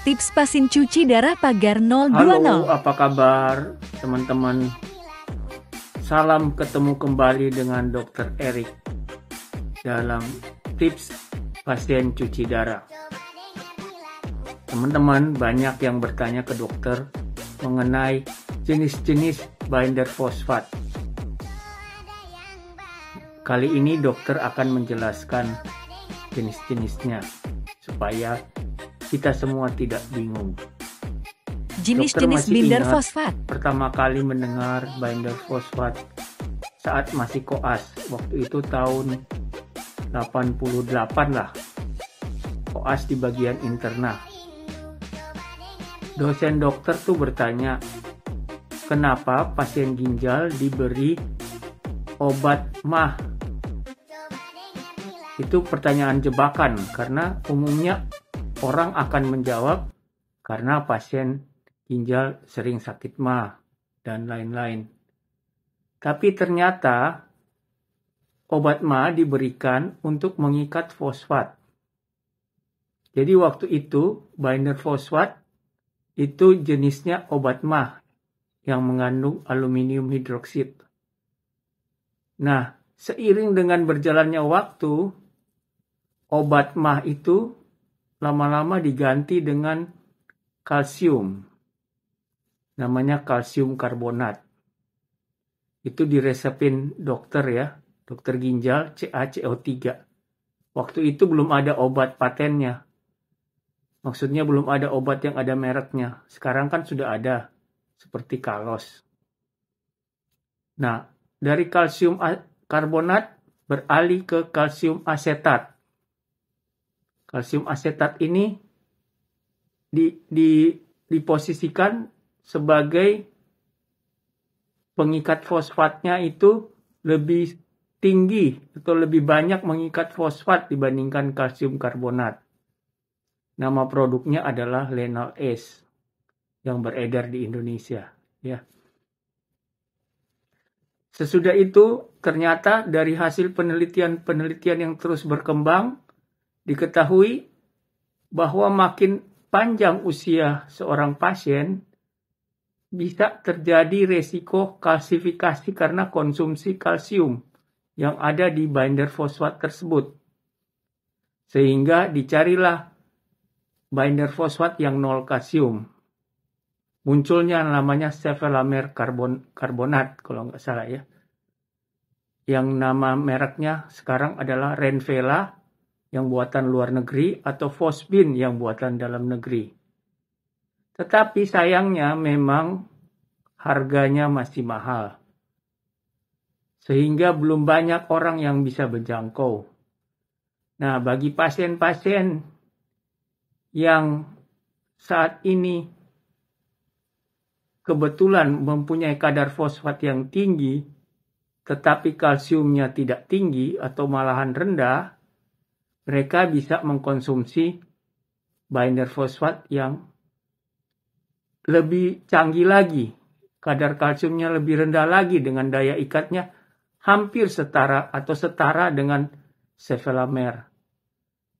Tips pasien cuci darah pagar 020. Halo, apa kabar teman-teman? Salam ketemu kembali dengan Dr. Erik dalam tips pasien cuci darah. Teman-teman banyak yang bertanya ke dokter mengenai jenis-jenis binder fosfat. Kali ini dokter akan menjelaskan jenis-jenisnya supaya kita semua tidak bingung. Jenis-jenis binder fosfat. Pertama kali mendengar binder fosfat saat masih koas. Waktu itu tahun 88 lah. Koas di bagian interna. Dosen dokter tuh bertanya, kenapa pasien ginjal diberi obat MAH? Itu pertanyaan jebakan karena umumnya orang akan menjawab karena pasien ginjal sering sakit MAH dan lain-lain. Tapi ternyata obat MAH diberikan untuk mengikat fosfat. Jadi waktu itu binder fosfat itu jenisnya obat MAH yang mengandung aluminium hidroksid. Nah, seiring dengan berjalannya waktu, obat MAH itu lama-lama diganti dengan kalsium. Namanya kalsium karbonat. Itu diresepin dokter ya, dokter ginjal CaCO3. Waktu itu belum ada obat patennya. Maksudnya belum ada obat yang ada mereknya. Sekarang kan sudah ada, seperti Kalos. Nah, dari kalsium karbonat beralih ke kalsium asetat. Kalsium asetat ini diposisikan sebagai pengikat fosfatnya itu lebih tinggi atau lebih banyak mengikat fosfat dibandingkan kalsium karbonat. Nama produknya adalah Lenal-S yang beredar di Indonesia. Ya. Sesudah itu ternyata dari hasil penelitian yang terus berkembang, diketahui bahwa makin panjang usia seorang pasien, bisa terjadi resiko kalsifikasi karena konsumsi kalsium yang ada di binder fosfat tersebut. Sehingga dicarilah binder fosfat yang nol kalsium. Munculnya namanya sevelamer karbonat kalau nggak salah ya. Yang nama mereknya sekarang adalah Renvela yang buatan luar negeri atau Fosbin yang buatan dalam negeri. Tetapi sayangnya memang harganya masih mahal. Sehingga belum banyak orang yang bisa menjangkau. Nah, bagi pasien-pasien yang saat ini kebetulan mempunyai kadar fosfat yang tinggi, tetapi kalsiumnya tidak tinggi atau malahan rendah, mereka bisa mengkonsumsi binder fosfat yang lebih canggih lagi. Kadar kalsiumnya lebih rendah lagi dengan daya ikatnya hampir setara dengan sevelamer.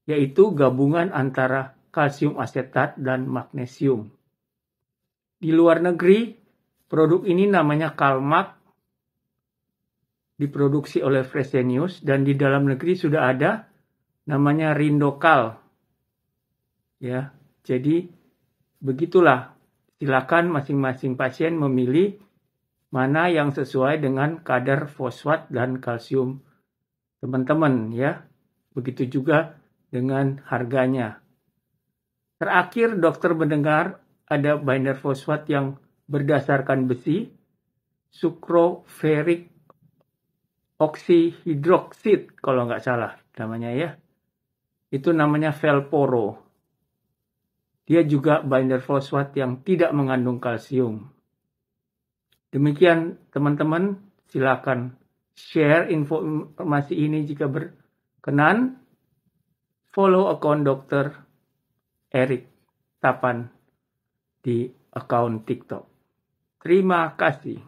Yaitu gabungan antara kalsium asetat dan magnesium. Di luar negeri, produk ini namanya Calmac. Diproduksi oleh Fresenius dan di dalam negeri sudah ada namanya Rindokal. Ya, jadi begitulah. Silakan masing-masing pasien memilih mana yang sesuai dengan kadar fosfat dan kalsium teman-teman ya. Begitu juga dengan harganya. Terakhir dokter mendengar ada binder fosfat yang berdasarkan besi, sukroferik oksihidroksid kalau nggak salah namanya ya. Itu namanya Velporo. Dia juga binder fosfat yang tidak mengandung kalsium. Demikian teman-teman, silakan share informasi ini jika berkenan. Follow akun Dr. Erik Tapan di akun TikTok. Terima kasih.